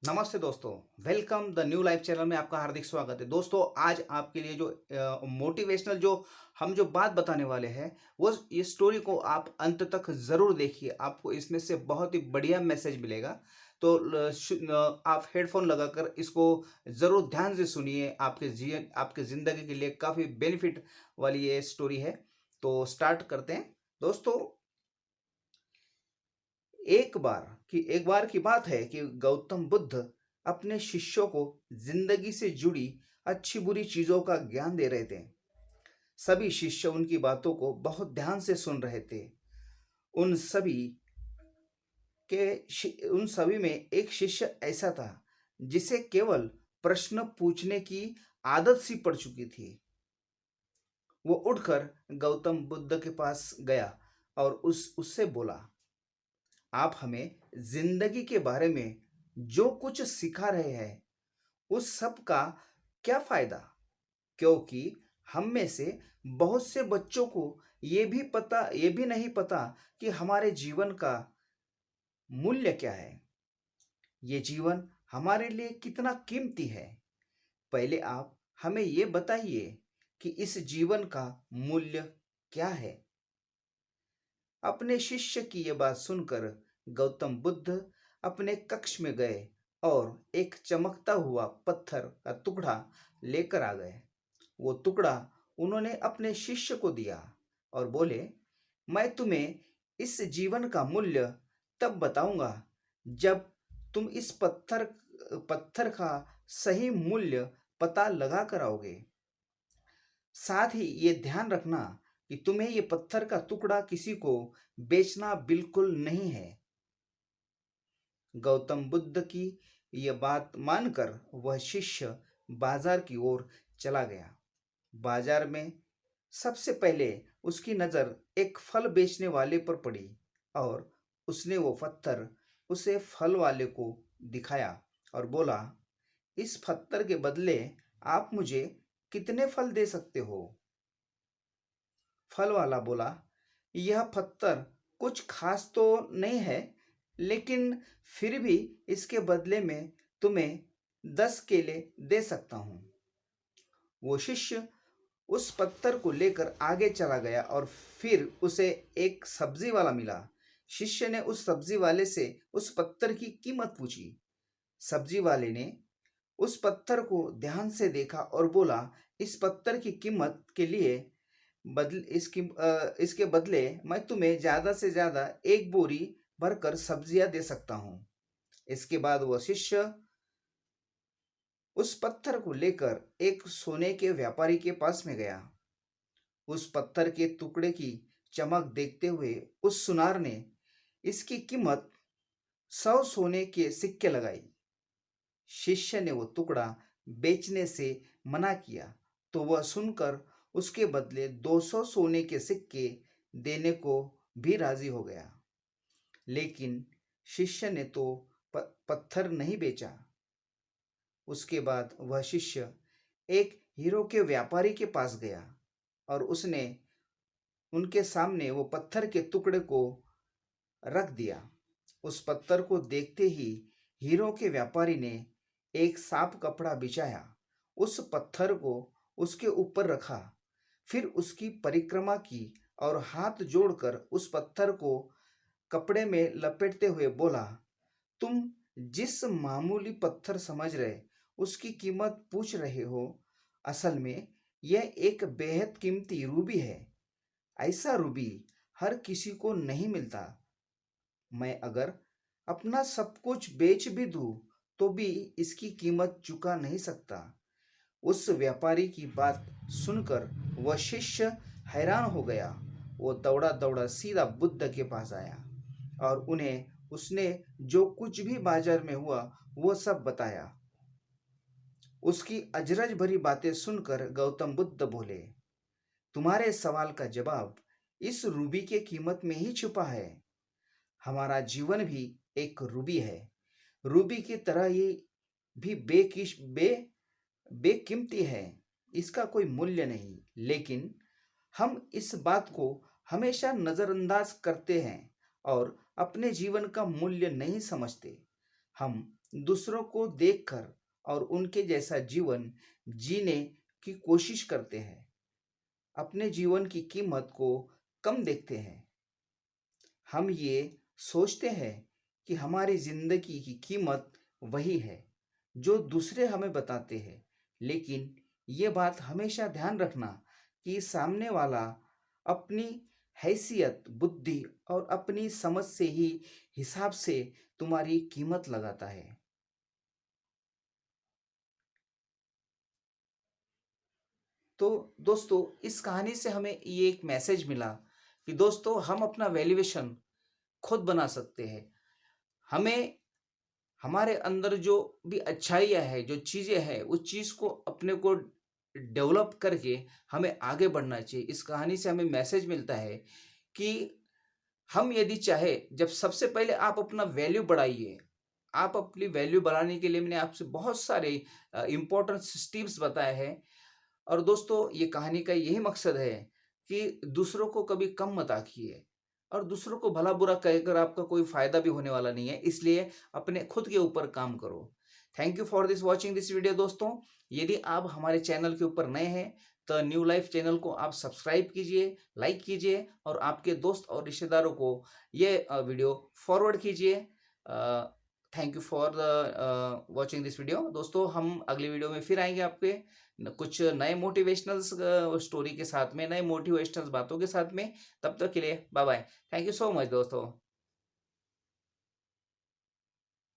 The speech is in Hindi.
नमस्ते दोस्तों। Welcome the new life channel में आपका हार्दिक स्वागत है। दोस्तों आज आपके लिए जो मोटिवेशनल जो हम जो बात बताने वाले हैं वो ये स्टोरी को आप अंत तक ज़रूर देखिए। आपको इसमें से बहुत ही बढ़िया मैसेज मिलेगा। तो आप हेडफोन लगाकर इसको ज़रूर ध्यान से सुनिए। आपके ज़िंदगी के लिए काफ़ी बेनिफिट वाली ये स्टोरी है। तो स्टार्ट करते हैं। दोस्तों एक बार की बात है कि गौतम बुद्ध अपने शिष्यों को जिंदगी से जुड़ी अच्छी बुरी चीजों का ज्ञान दे रहे थे। सभी शिष्य उनकी बातों को बहुत ध्यान से सुन रहे थे। उन सभी उन सभी में एक शिष्य ऐसा था जिसे केवल प्रश्न पूछने की आदत सी पड़ चुकी थी। वो उठकर गौतम बुद्ध के पास गया और उससे बोला, आप हमें जिंदगी के बारे में जो कुछ सिखा रहे हैं उस सब का क्या फायदा? क्योंकि हम में से बहुत से बच्चों को ये भी नहीं पता कि हमारे जीवन का मूल्य क्या है। ये जीवन हमारे लिए कितना कीमती है। पहले आप हमें ये बताइए कि इस जीवन का मूल्य क्या है। अपने शिष्य की यह बात सुनकर गौतम बुद्ध अपने कक्ष में गए और एक चमकता हुआ पत्थर का टुकड़ा लेकर आ गए। वो टुकड़ा उन्होंने अपने शिष्य को दिया और बोले, मैं तुम्हें इस जीवन का मूल्य तब बताऊंगा जब तुम इस पत्थर का सही मूल्य पता लगा कर आओगे। साथ ही ये ध्यान रखना कि तुम्हें ये पत्थर का टुकड़ा किसी को बेचना बिल्कुल नहीं है। गौतम बुद्ध की यह बात मानकर वह शिष्य बाजार की ओर चला गया। बाजार में सबसे पहले उसकी नज़र एक फल बेचने वाले पर पड़ी और उसने वो पत्थर उसे फल वाले को दिखाया और बोला, इस पत्थर के बदले आप मुझे कितने फल दे सकते हो? फल वाला बोला, यह पत्थर कुछ खास तो नहीं है, लेकिन फिर भी इसके बदले में तुम्हें 10 केले दे सकता हूँ। वो शिष्य उस पत्थर को लेकर आगे चला गया और फिर उसे एक सब्जी वाला मिला। शिष्य ने उस सब्जी वाले से उस पत्थर की कीमत पूछी। सब्जी वाले ने उस पत्थर को ध्यान से देखा और बोला, इस पत्थर की कीमत के लिए इसके बदले मैं तुम्हें ज़्यादा से ज़्यादा एक बोरी भरकर सब्जियां दे सकता हूँ। इसके बाद वह शिष्य उस पत्थर को लेकर एक सोने के व्यापारी के पास में गया। उस पत्थर के टुकड़े की चमक देखते हुए उस सुनार ने इसकी कीमत 100 सोने के सिक्के लगाई। शिष्य ने वो टुकड़ा बेचने से मना किया तो वह सुनकर उसके बदले 200 सोने के सिक्के देने को भी राजी हो गया। लेकिन शिष्य ने तो पत्थर नहीं बेचा। उसके बाद वह शिष्य एक हीरो के व्यापारी के पास गया और उसने उनके सामने वो पत्थर के टुकड़े को रख दिया। उस पत्थर को देखते ही हीरो के व्यापारी ने एक साफ कपड़ा बिछाया, उस पत्थर को उसके ऊपर रखा, फिर उसकी परिक्रमा की और हाथ जोड़कर उस पत्थर को कपड़े में लपेटते हुए बोला, तुम जिस मामूली पत्थर समझ रहे उसकी कीमत पूछ रहे हो, असल में यह एक बेहद कीमती रूबी है। ऐसा रूबी हर किसी को नहीं मिलता। मैं अगर अपना सब कुछ बेच भी दूं तो भी इसकी कीमत चुका नहीं सकता। उस व्यापारी की बात सुनकर वह शिष्य हैरान हो गया। वो दौड़ा दौड़ा सीधा बुद्ध के पास आया और उन्हें उसने जो कुछ भी बाजार में हुआ वो सब बताया। उसकी अजरज भरी बातें सुनकर गौतम बुद्ध बोले, तुम्हारे सवाल का जवाब इस रूबी के कीमत में ही छुपा है। हमारा जीवन भी एक रूबी है। रूबी की तरह ये भी बेकीमती है। इसका कोई मूल्य नहीं। लेकिन हम इस बात को हमेशा नज़रअंदाज करते हैं और अपने जीवन का मूल्य नहीं समझते। हम दूसरों को देखकर और उनके जैसा जीवन जीने की कोशिश करते हैं, अपने जीवन की कीमत को कम देखते हैं। हम ये सोचते हैं कि हमारी ज़िंदगी की कीमत वही है जो दूसरे हमें बताते हैं, लेकिन ये बात हमेशा ध्यान रखना कि सामने वाला अपनी हैसियत, बुद्धि और अपनी समझ से ही हिसाब से तुम्हारी कीमत लगाता है। तो दोस्तों, इस कहानी से हमें ये एक मैसेज मिला कि दोस्तों, हम अपना वैल्यूएशन खुद बना सकते हैं। हमें हमारे अंदर जो भी अच्छाइयाँ हैं, जो चीज़ें हैं, उस चीज़ को अपने को डेवलप करके हमें आगे बढ़ना चाहिए। इस कहानी से हमें मैसेज मिलता है कि हम यदि चाहे, जब सबसे पहले आप अपना वैल्यू बढ़ाइए। आप अपनी वैल्यू बढ़ाने के लिए मैंने आपसे बहुत सारे इम्पोर्टेंट टिप्स बताए हैं। और दोस्तों, ये कहानी का यही मकसद है कि दूसरों को कभी कम मत आँकिए और दूसरों को भला-बुरा कहकर आपका कोई फ़ायदा भी होने वाला नहीं है, इसलिए अपने खुद के ऊपर काम करो। Thank you for this watching this video दोस्तों। यदि आप हमारे चैनल के ऊपर नए हैं, तो न्यू लाइफ चैनल को आप सब्सक्राइब कीजिए, लाइक कीजिए और आपके दोस्त और रिश्तेदारों को ये वीडियो फॉरवर्ड कीजिए। Thank you for the watching this video. दोस्तों, हम अगली वीडियो में फिर आएँगे आपके कुछ नए मोटिवेशनल्स स्टोरी के साथ में, नए मोटिवेशनल बातों के साथ में। तब तक के लिए bye bye. Thank you so much दोस्तों।